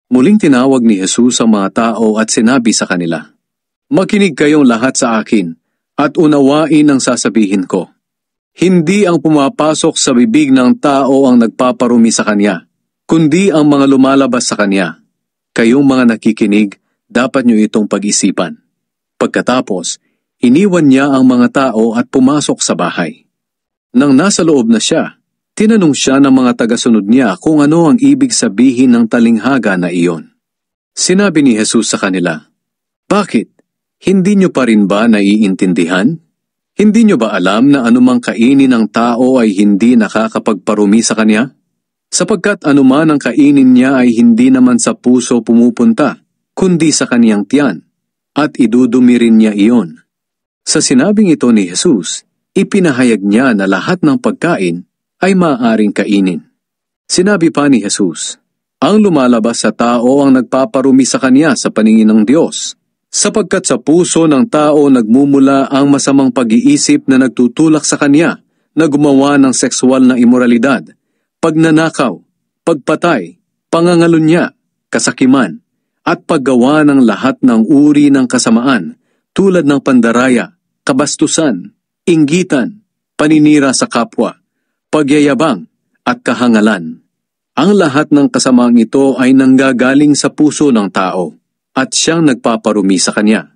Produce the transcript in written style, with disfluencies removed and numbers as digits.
Muling tinawag ni Jesus ang mga tao at sinabi sa kanila, "Makinig kayong lahat sa akin at unawain ang sasabihin ko. Hindi ang pumapasok sa bibig ng tao ang nagpaparumi sa kanya, kundi ang mga lumalabas sa kanya. Kayong mga nakikinig, dapat nyo itong pag-isipan." Pagkatapos, iniwan niya ang mga tao at pumasok sa bahay. Nang nasa loob na siya, tinanong siya ng mga tagasunod niya kung ano ang ibig sabihin ng talinghaga na iyon. Sinabi ni Jesus sa kanila, "Bakit? Hindi nyo pa rin ba naiintindihan? Hindi nyo ba alam na anumang kainin ng tao ay hindi nakakapagparumi sa kanya? Sapagkat anuman ang kainin niya ay hindi naman sa puso pumupunta, kundi sa kaniyang tiyan, at idudumi rin niya iyon." Sa sinabing ito ni Jesus, ipinahayag niya na lahat ng pagkain ay maaaring kainin. Sinabi pa ni Jesus, "Ang lumalabas sa tao ang nagpaparumi sa kanya sa paningin ng Diyos, sapagkat sa puso ng tao nagmumula ang masamang pag-iisip na nagtutulak sa kanya na gumawa ng sexual na imoralidad, pagnanakaw, pagpatay, pangangalunya, kasakiman, at paggawa ng lahat ng uri ng kasamaan tulad ng pandaraya, kabastusan, inggitan, paninira sa kapwa, pagyayabang, at kahangalan. Ang lahat ng kasamaang ito ay nanggagaling sa puso ng tao, at siyang nagpaparumi sa kanya."